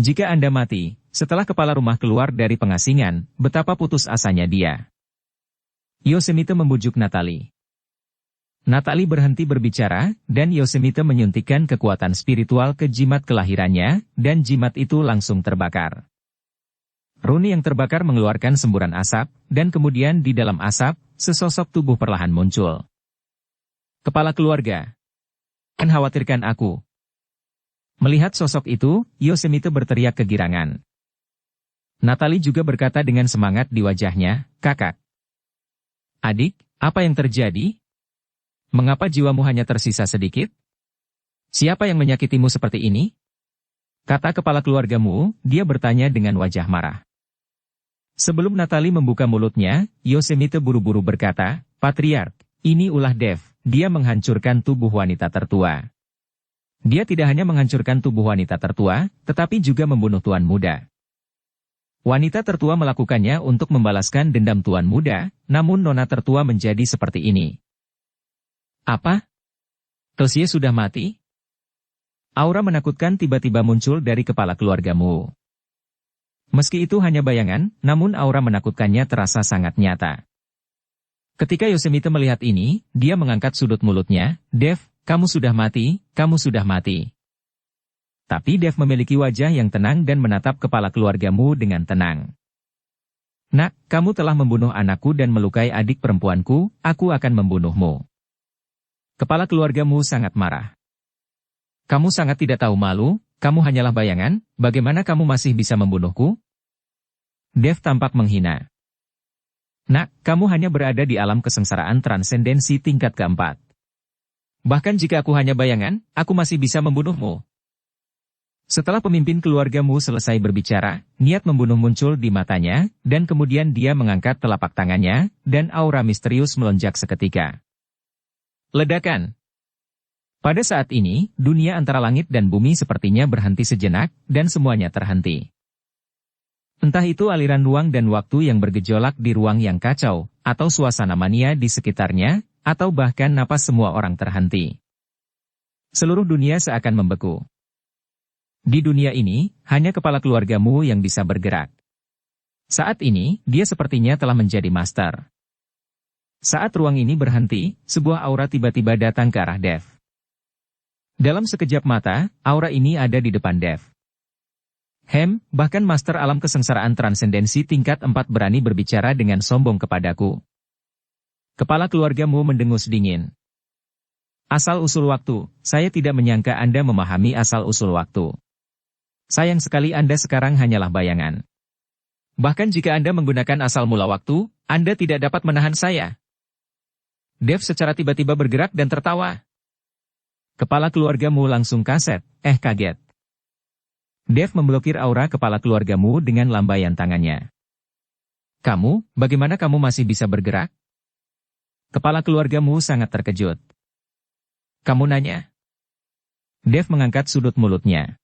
Jika Anda mati, setelah kepala rumah keluar dari pengasingan, betapa putus asanya dia. Yosemite membujuk Natalie. Natalie berhenti berbicara, dan Yosemite menyuntikkan kekuatan spiritual ke jimat kelahirannya, dan jimat itu langsung terbakar. Runi yang terbakar mengeluarkan semburan asap, dan kemudian di dalam asap, sesosok tubuh perlahan muncul. Kepala keluarga. Jangan khawatirkan aku. Melihat sosok itu, Yosemite berteriak kegirangan. Natalie juga berkata dengan semangat di wajahnya, kakak. Adik, apa yang terjadi? Mengapa jiwamu hanya tersisa sedikit? Siapa yang menyakitimu seperti ini? Kata kepala keluargamu, dia bertanya dengan wajah marah. Sebelum Natalie membuka mulutnya, Yosemite buru-buru berkata, Patriark, ini ulah Dev, dia menghancurkan tubuh wanita tertua. Dia tidak hanya menghancurkan tubuh wanita tertua, tetapi juga membunuh tuan muda. Wanita tertua melakukannya untuk membalaskan dendam tuan muda, namun nona tertua menjadi seperti ini. Apa? Kelsie sudah mati? Aura menakutkan tiba-tiba muncul dari kepala keluargamu. Meski itu hanya bayangan, namun aura menakutkannya terasa sangat nyata. Ketika Yosemite melihat ini, dia mengangkat sudut mulutnya, Dev, kamu sudah mati, kamu sudah mati. Tapi Dev memiliki wajah yang tenang dan menatap kepala keluargamu dengan tenang. Nak, kamu telah membunuh anakku dan melukai adik perempuanku, aku akan membunuhmu. Kepala keluargamu sangat marah. Kamu sangat tidak tahu malu, kamu hanyalah bayangan, bagaimana kamu masih bisa membunuhku? Dev tampak menghina. Nak, kamu hanya berada di alam kesengsaraan transendensi tingkat keempat. Bahkan jika aku hanya bayangan, aku masih bisa membunuhmu. Setelah pemimpin keluargamu selesai berbicara, niat membunuh muncul di matanya, dan kemudian dia mengangkat telapak tangannya, dan aura misterius melonjak seketika. Ledakan. Pada saat ini, dunia antara langit dan bumi sepertinya berhenti sejenak, dan semuanya terhenti. Entah itu aliran ruang dan waktu yang bergejolak di ruang yang kacau, atau suasana mania di sekitarnya, atau bahkan napas semua orang terhenti. Seluruh dunia seakan membeku. Di dunia ini, hanya kepala keluargamu yang bisa bergerak. Saat ini, dia sepertinya telah menjadi master. Saat ruang ini berhenti, sebuah aura tiba-tiba datang ke arah Dev. Dalam sekejap mata, aura ini ada di depan Dev. Bahkan master alam kesengsaraan transendensi tingkat 4 berani berbicara dengan sombong kepadaku. Kepala keluargamu mendengus dingin. Asal-usul waktu, saya tidak menyangka Anda memahami asal-usul waktu. Sayang sekali Anda sekarang hanyalah bayangan. Bahkan jika Anda menggunakan asal mula waktu, Anda tidak dapat menahan saya. Dev secara tiba-tiba bergerak dan tertawa. Kepala keluargamu langsung kaget. Dev memblokir aura kepala keluargamu dengan lambaian tangannya. Kamu, bagaimana kamu masih bisa bergerak? Kepala keluargamu sangat terkejut. Kamu nanya? Dev mengangkat sudut mulutnya.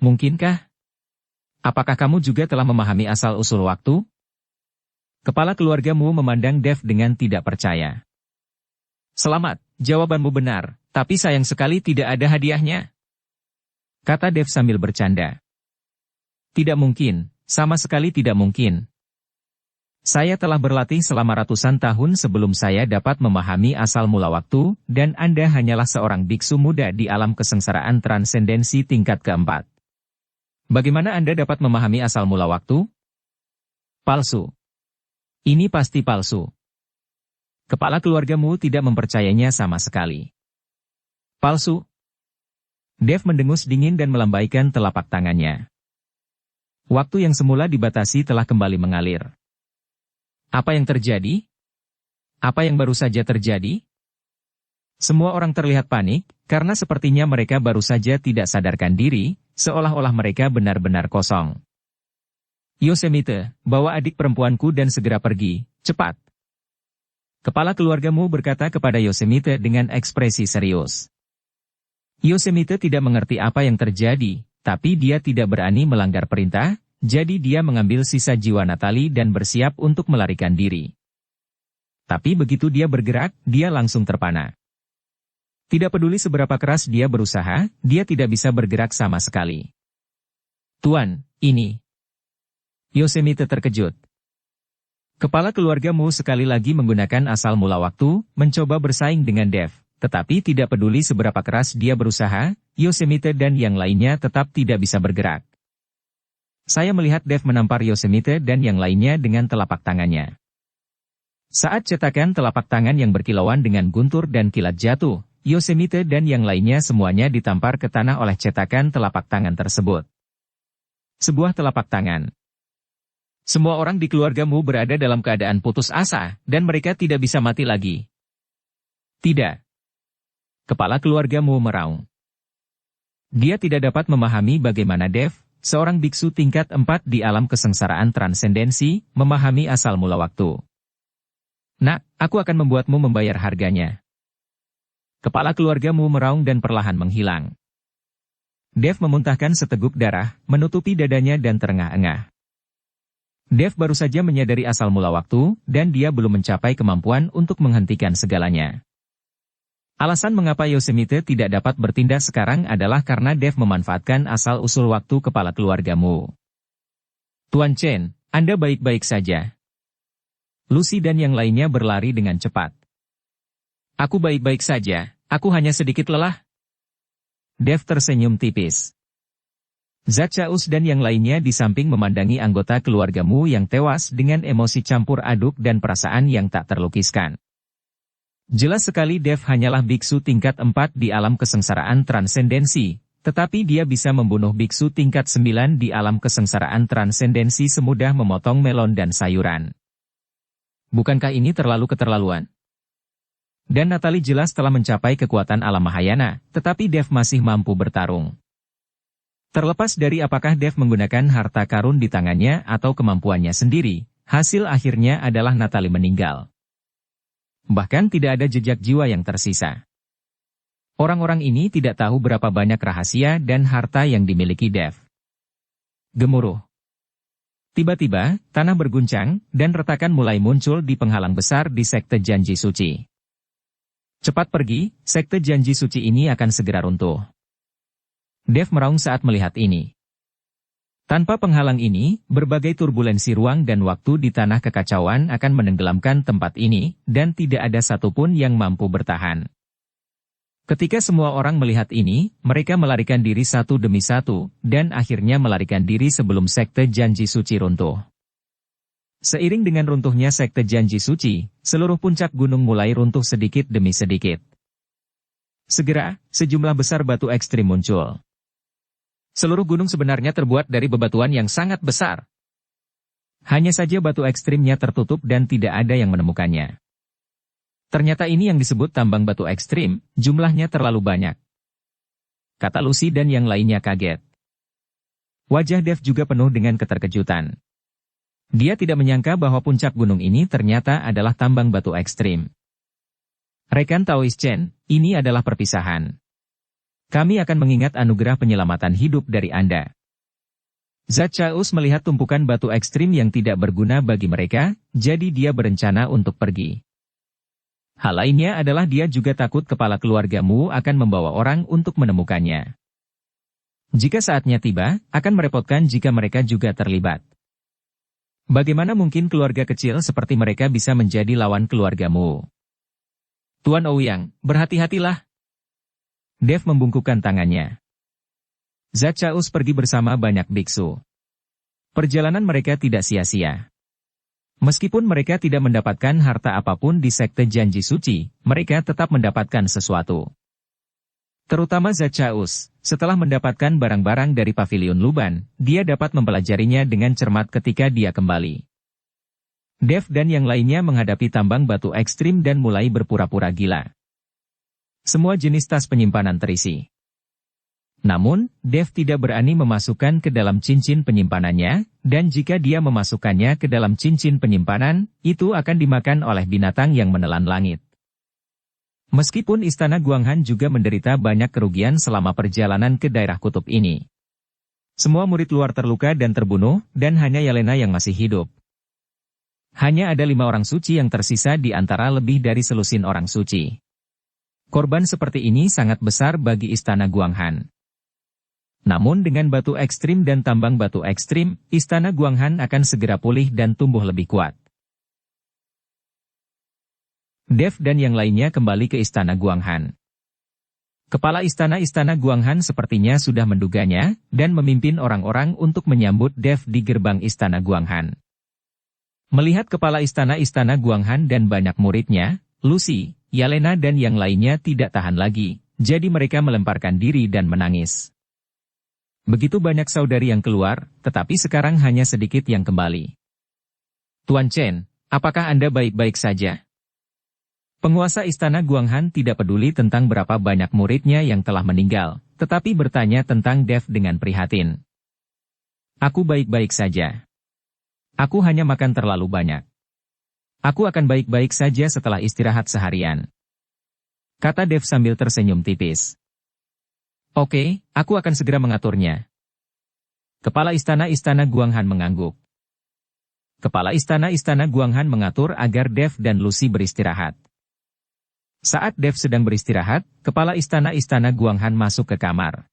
Mungkinkah? Apakah kamu juga telah memahami asal-usul waktu? Kepala keluargamu memandang Dev dengan tidak percaya. Selamat, jawabanmu benar, tapi sayang sekali tidak ada hadiahnya. Kata Dev sambil bercanda. Tidak mungkin, sama sekali tidak mungkin. Saya telah berlatih selama ratusan tahun sebelum saya dapat memahami asal mula waktu, dan Anda hanyalah seorang biksu muda di alam kesengsaraan transendensi tingkat keempat. Bagaimana Anda dapat memahami asal mula waktu? Palsu. Ini pasti palsu. Kepala keluargamu tidak mempercayainya sama sekali. Palsu. Dev mendengus dingin dan melambaikan telapak tangannya. Waktu yang semula dibatasi telah kembali mengalir. Apa yang terjadi? Apa yang baru saja terjadi? Semua orang terlihat panik, karena sepertinya mereka baru saja tidak sadarkan diri, seolah-olah mereka benar-benar kosong. Yosemite, bawa adik perempuanku dan segera pergi, cepat. Kepala keluargamu berkata kepada Yosemite dengan ekspresi serius. Yosemite tidak mengerti apa yang terjadi, tapi dia tidak berani melanggar perintah, jadi dia mengambil sisa jiwa Natali dan bersiap untuk melarikan diri. Tapi begitu dia bergerak, dia langsung terpana. Tidak peduli seberapa keras dia berusaha, dia tidak bisa bergerak sama sekali. Tuan, ini. Yosemite terkejut. Kepala keluargamu sekali lagi menggunakan asal mula waktu, mencoba bersaing dengan Dev, tetapi tidak peduli seberapa keras dia berusaha, Yosemite dan yang lainnya tetap tidak bisa bergerak. Saya melihat Dev menampar Yosemite dan yang lainnya dengan telapak tangannya. Saat cetakan telapak tangan yang berkilauan dengan guntur dan kilat jatuh, Yosemite dan yang lainnya semuanya ditampar ke tanah oleh cetakan telapak tangan tersebut. Sebuah telapak tangan. Semua orang di keluargamu berada dalam keadaan putus asa, dan mereka tidak bisa mati lagi. Tidak. Kepala keluargamu meraung. Dia tidak dapat memahami bagaimana Dev, seorang biksu tingkat 4 di alam kesengsaraan transendensi, memahami asal mula waktu. Nak, aku akan membuatmu membayar harganya. Kepala keluargamu meraung dan perlahan menghilang. Dev memuntahkan seteguk darah, menutupi dadanya dan terengah-engah. Dev baru saja menyadari asal mula waktu, dan dia belum mencapai kemampuan untuk menghentikan segalanya. Alasan mengapa Yosemite tidak dapat bertindak sekarang adalah karena Dev memanfaatkan asal-usul waktu kepala keluargamu. Tuan Chen, Anda baik-baik saja. Lucy dan yang lainnya berlari dengan cepat. Aku baik-baik saja, aku hanya sedikit lelah. Dev tersenyum tipis. Zachaeus dan yang lainnya di samping memandangi anggota keluargamu yang tewas dengan emosi campur aduk dan perasaan yang tak terlukiskan. Jelas sekali Dev hanyalah biksu tingkat 4 di alam kesengsaraan transendensi, tetapi dia bisa membunuh biksu tingkat 9 di alam kesengsaraan transendensi semudah memotong melon dan sayuran. Bukankah ini terlalu keterlaluan? Dan Natalie jelas telah mencapai kekuatan alam Mahayana, tetapi Dev masih mampu bertarung. Terlepas dari apakah Dev menggunakan harta karun di tangannya atau kemampuannya sendiri, hasil akhirnya adalah Natalie meninggal. Bahkan tidak ada jejak jiwa yang tersisa. Orang-orang ini tidak tahu berapa banyak rahasia dan harta yang dimiliki Dev. Gemuruh. Tiba-tiba, tanah berguncang, dan retakan mulai muncul di penghalang besar di Sekte Janji Suci. Cepat pergi, Sekte Janji Suci ini akan segera runtuh. Dev meraung saat melihat ini. Tanpa penghalang ini, berbagai turbulensi ruang dan waktu di tanah kekacauan akan menenggelamkan tempat ini, dan tidak ada satupun yang mampu bertahan. Ketika semua orang melihat ini, mereka melarikan diri satu demi satu, dan akhirnya melarikan diri sebelum Sekte Janji Suci runtuh. Seiring dengan runtuhnya Sekte Janji Suci, seluruh puncak gunung mulai runtuh sedikit demi sedikit. Segera, sejumlah besar batu ekstrim muncul. Seluruh gunung sebenarnya terbuat dari bebatuan yang sangat besar. Hanya saja batu ekstrimnya tertutup dan tidak ada yang menemukannya. Ternyata ini yang disebut tambang batu ekstrim, jumlahnya terlalu banyak. Kata Lucy dan yang lainnya kaget. Wajah Dev juga penuh dengan keterkejutan. Dia tidak menyangka bahwa puncak gunung ini ternyata adalah tambang batu ekstrim. Rekan Taoist Chen, ini adalah perpisahan. Kami akan mengingat anugerah penyelamatan hidup dari Anda. Zat Chaos melihat tumpukan batu ekstrim yang tidak berguna bagi mereka, jadi dia berencana untuk pergi. Hal lainnya adalah dia juga takut kepala keluargamu akan membawa orang untuk menemukannya. Jika saatnya tiba, akan merepotkan jika mereka juga terlibat. Bagaimana mungkin keluarga kecil seperti mereka bisa menjadi lawan keluargamu? Tuan Ouyang, berhati-hatilah. Dev membungkukkan tangannya. Zat Chaos pergi bersama banyak biksu. Perjalanan mereka tidak sia-sia. Meskipun mereka tidak mendapatkan harta apapun di Sekte Janji Suci, mereka tetap mendapatkan sesuatu. Terutama Zat Chaos, setelah mendapatkan barang-barang dari Pavilion Luban, dia dapat mempelajarinya dengan cermat ketika dia kembali. Dev dan yang lainnya menghadapi tambang batu ekstrim dan mulai berpura-pura gila. Semua jenis tas penyimpanan terisi. Namun, Dev tidak berani memasukkan ke dalam cincin penyimpanannya, dan jika dia memasukkannya ke dalam cincin penyimpanan, itu akan dimakan oleh binatang yang menelan langit. Meskipun Istana Guanghan juga menderita banyak kerugian selama perjalanan ke daerah kutub ini. Semua murid luar terluka dan terbunuh, dan hanya Yelena yang masih hidup. Hanya ada 5 orang suci yang tersisa di antara lebih dari selusin orang suci. Korban seperti ini sangat besar bagi Istana Guanghan. Namun dengan batu ekstrim dan tambang batu ekstrim, Istana Guanghan akan segera pulih dan tumbuh lebih kuat. Dev dan yang lainnya kembali ke Istana Guanghan. Kepala Istana Guanghan sepertinya sudah menduganya, dan memimpin orang-orang untuk menyambut Dev di gerbang Istana Guanghan. Melihat kepala Istana Guanghan dan banyak muridnya, Lucy, Yelena dan yang lainnya tidak tahan lagi, jadi mereka melemparkan diri dan menangis. Begitu banyak saudari yang keluar, tetapi sekarang hanya sedikit yang kembali. Tuan Chen, apakah Anda baik-baik saja? Penguasa Istana Guanghan tidak peduli tentang berapa banyak muridnya yang telah meninggal, tetapi bertanya tentang Dev dengan prihatin. Aku baik-baik saja. Aku hanya makan terlalu banyak. Aku akan baik-baik saja setelah istirahat seharian. Kata Dev sambil tersenyum tipis. Oke, aku akan segera mengaturnya. Kepala Istana Guanghan mengangguk. Kepala Istana Guanghan mengatur agar Dev dan Lucy beristirahat. Saat Dev sedang beristirahat, Kepala Istana Guanghan masuk ke kamar.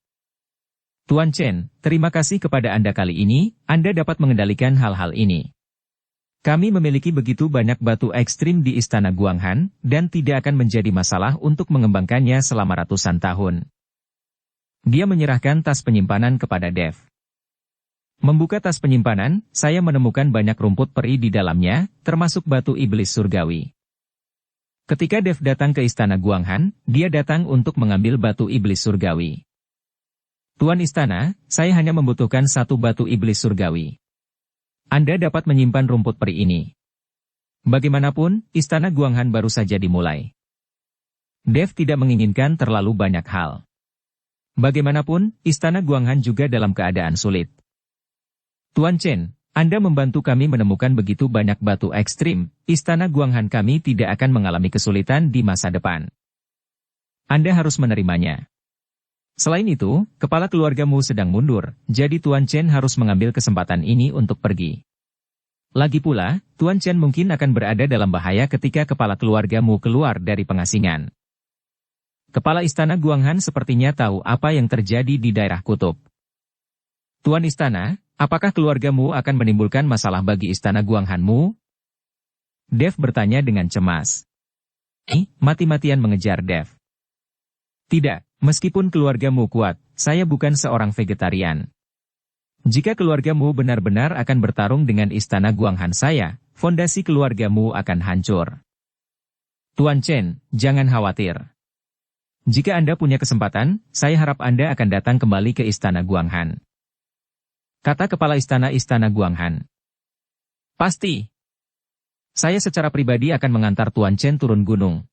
Tuan Chen, terima kasih kepada Anda kali ini, Anda dapat mengendalikan hal-hal ini. Kami memiliki begitu banyak batu ekstrim di Istana Guanghan, dan tidak akan menjadi masalah untuk mengembangkannya selama ratusan tahun. Dia menyerahkan tas penyimpanan kepada Dev. Membuka tas penyimpanan, saya menemukan banyak rumput peri di dalamnya, termasuk batu iblis surgawi. Ketika Dev datang ke Istana Guanghan, dia datang untuk mengambil batu iblis surgawi. Tuan Istana, saya hanya membutuhkan 1 batu iblis surgawi. Anda dapat menyimpan rumput peri ini. Bagaimanapun, Istana Guanghan baru saja dimulai. Dev tidak menginginkan terlalu banyak hal. Bagaimanapun, Istana Guanghan juga dalam keadaan sulit. Tuan Chen, Anda membantu kami menemukan begitu banyak batu ekstrim, Istana Guanghan kami tidak akan mengalami kesulitan di masa depan. Anda harus menerimanya. Selain itu, kepala keluargamu sedang mundur, jadi Tuan Chen harus mengambil kesempatan ini untuk pergi. Lagi pula, Tuan Chen mungkin akan berada dalam bahaya ketika kepala keluargamu keluar dari pengasingan. Kepala Istana Guanghan sepertinya tahu apa yang terjadi di daerah kutub. Tuan Istana, apakah keluargamu akan menimbulkan masalah bagi Istana Guanghanmu? Dev bertanya dengan cemas. Mati-matian mengejar Dev. Tidak, meskipun keluargamu kuat, saya bukan seorang vegetarian. Jika keluargamu benar-benar akan bertarung dengan Istana Guanghan saya, fondasi keluargamu akan hancur. Tuan Chen, jangan khawatir. Jika Anda punya kesempatan, saya harap Anda akan datang kembali ke Istana Guanghan. Kata kepala Istana Guanghan. Pasti. Saya secara pribadi akan mengantar Tuan Chen turun gunung.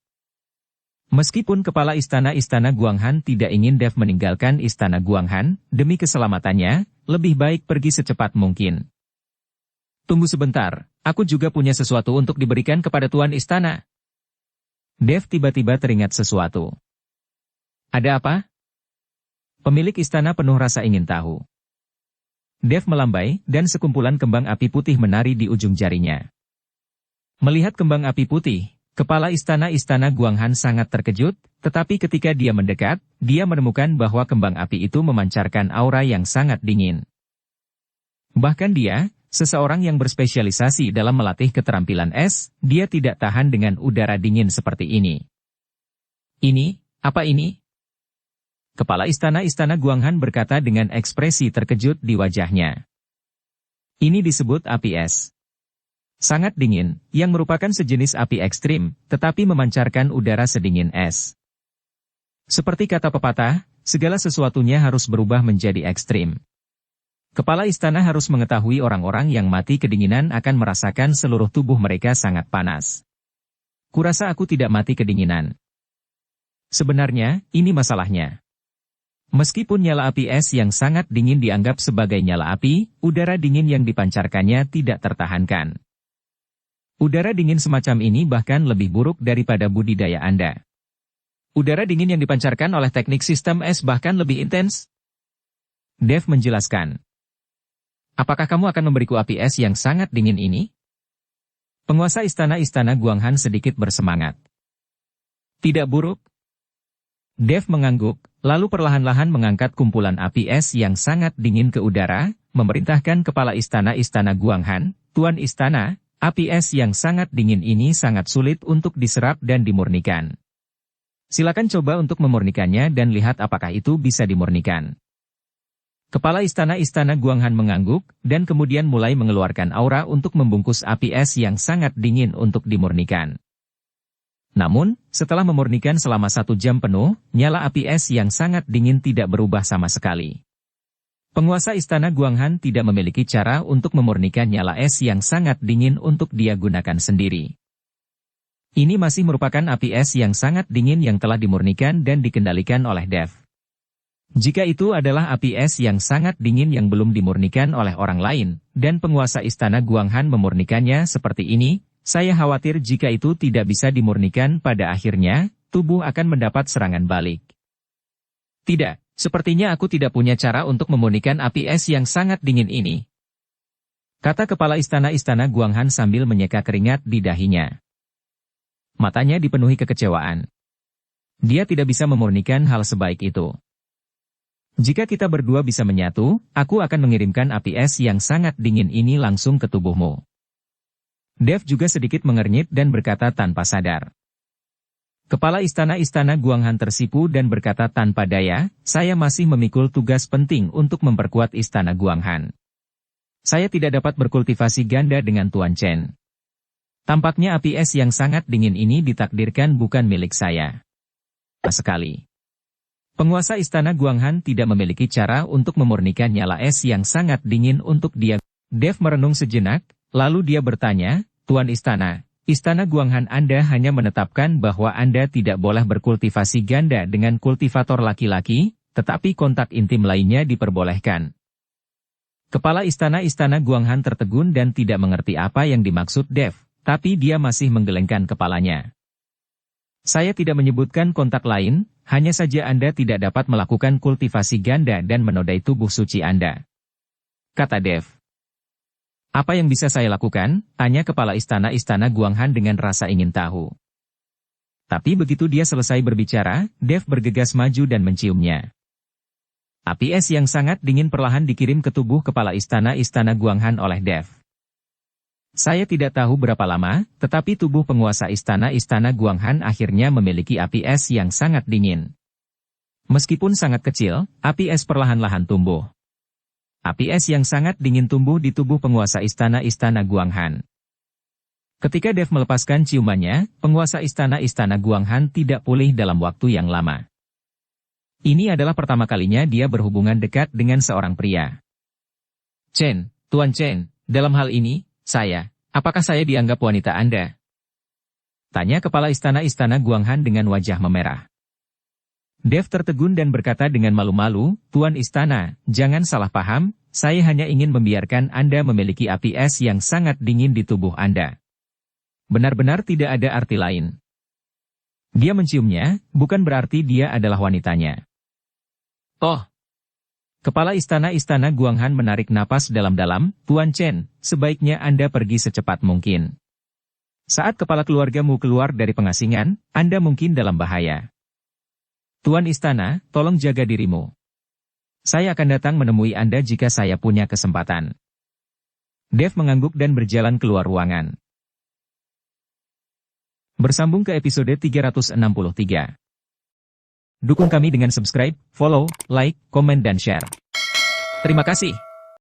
Meskipun kepala Istana Guanghan tidak ingin Dev meninggalkan Istana Guanghan, demi keselamatannya, lebih baik pergi secepat mungkin. Tunggu sebentar, aku juga punya sesuatu untuk diberikan kepada Tuan Istana. Dev tiba-tiba teringat sesuatu. Ada apa? Pemilik istana penuh rasa ingin tahu. Dev melambai, dan sekumpulan kembang api putih menari di ujung jarinya. Melihat kembang api putih, kepala Istana Guanghan sangat terkejut, tetapi ketika dia mendekat, dia menemukan bahwa kembang api itu memancarkan aura yang sangat dingin. Bahkan dia, seseorang yang berspesialisasi dalam melatih keterampilan es, dia tidak tahan dengan udara dingin seperti ini. Ini, apa ini? Kepala Istana Guanghan berkata dengan ekspresi terkejut di wajahnya. Ini disebut api es. Sangat dingin, yang merupakan sejenis api ekstrim, tetapi memancarkan udara sedingin es. Seperti kata pepatah, segala sesuatunya harus berubah menjadi ekstrim. Kepala istana harus mengetahui orang-orang yang mati kedinginan akan merasakan seluruh tubuh mereka sangat panas. Kurasa aku tidak mati kedinginan. Sebenarnya, ini masalahnya. Meskipun nyala api es yang sangat dingin dianggap sebagai nyala api, udara dingin yang dipancarkannya tidak tertahankan. Udara dingin semacam ini bahkan lebih buruk daripada budidaya Anda. Udara dingin yang dipancarkan oleh teknik sistem es bahkan lebih intens. Dev menjelaskan. Apakah kamu akan memberiku api es yang sangat dingin ini? Penguasa istana Guanghan sedikit bersemangat. Tidak buruk. Dev mengangguk, lalu perlahan-lahan mengangkat kumpulan api es yang sangat dingin ke udara, memerintahkan kepala istana Guanghan, Tuan Istana, api es yang sangat dingin ini sangat sulit untuk diserap dan dimurnikan. Silakan coba untuk memurnikannya dan lihat apakah itu bisa dimurnikan. Kepala istana Guanghan mengangguk, dan kemudian mulai mengeluarkan aura untuk membungkus api es yang sangat dingin untuk dimurnikan. Namun, setelah memurnikan selama 1 jam penuh, nyala api es yang sangat dingin tidak berubah sama sekali. Penguasa istana Guanghan tidak memiliki cara untuk memurnikan nyala es yang sangat dingin untuk dia gunakan sendiri. Ini masih merupakan api es yang sangat dingin yang telah dimurnikan dan dikendalikan oleh Dev. Jika itu adalah api es yang sangat dingin yang belum dimurnikan oleh orang lain, dan penguasa istana Guanghan memurnikannya seperti ini, saya khawatir jika itu tidak bisa dimurnikan pada akhirnya, tubuh akan mendapat serangan balik. Tidak, sepertinya aku tidak punya cara untuk memurnikan api es yang sangat dingin ini. Kata kepala istana Guanghan sambil menyeka keringat di dahinya. Matanya dipenuhi kekecewaan. Dia tidak bisa memurnikan hal sebaik itu. Jika kita berdua bisa menyatu, aku akan mengirimkan api es yang sangat dingin ini langsung ke tubuhmu. Dev juga sedikit mengernyit dan berkata tanpa sadar. Kepala istana Guanghan tersipu dan berkata tanpa daya, saya masih memikul tugas penting untuk memperkuat istana Guanghan. Saya tidak dapat berkultivasi ganda dengan Tuan Chen. Tampaknya api es yang sangat dingin ini ditakdirkan bukan milik saya. Sekali. Penguasa istana Guanghan tidak memiliki cara untuk memurnikan nyala es yang sangat dingin untuk dia. Dev merenung sejenak, lalu dia bertanya, Tuan Istana, Istana Guanghan Anda hanya menetapkan bahwa Anda tidak boleh berkultivasi ganda dengan kultivator laki-laki, tetapi kontak intim lainnya diperbolehkan. Kepala Istana Guanghan tertegun dan tidak mengerti apa yang dimaksud Dev, tapi dia masih menggelengkan kepalanya. Saya tidak menyebutkan kontak lain, hanya saja Anda tidak dapat melakukan kultivasi ganda dan menodai tubuh suci Anda, kata Dev. Apa yang bisa saya lakukan? Tanya kepala Istana Guanghan dengan rasa ingin tahu. Tapi begitu dia selesai berbicara, Dev bergegas maju dan menciumnya. Api es yang sangat dingin perlahan dikirim ke tubuh kepala Istana Guanghan oleh Dev. Saya tidak tahu berapa lama, tetapi tubuh penguasa Istana Guanghan akhirnya memiliki api es yang sangat dingin. Meskipun sangat kecil, api es perlahan-lahan tumbuh. Api es yang sangat dingin tumbuh di tubuh penguasa Istana Guanghan. Ketika Dev melepaskan ciumannya, penguasa Istana Guanghan tidak pulih dalam waktu yang lama. Ini adalah pertama kalinya dia berhubungan dekat dengan seorang pria. Chen, Tuan Chen, dalam hal ini, apakah saya dianggap wanita Anda? Tanya kepala Istana Guanghan dengan wajah memerah. Dev tertegun dan berkata dengan malu-malu, Tuan Istana, jangan salah paham, saya hanya ingin membiarkan Anda memiliki api es yang sangat dingin di tubuh Anda. Benar-benar tidak ada arti lain. Dia menciumnya, bukan berarti dia adalah wanitanya. Oh! Kepala Istana Guanghan menarik napas dalam-dalam, Tuan Chen, sebaiknya Anda pergi secepat mungkin. Saat kepala keluargamu keluar dari pengasingan, Anda mungkin dalam bahaya. Tuan Istana, tolong jaga dirimu. Saya akan datang menemui Anda jika saya punya kesempatan. Dev mengangguk dan berjalan keluar ruangan. Bersambung ke episode 363. Dukung kami dengan subscribe, follow, like, komen dan share. Terima kasih.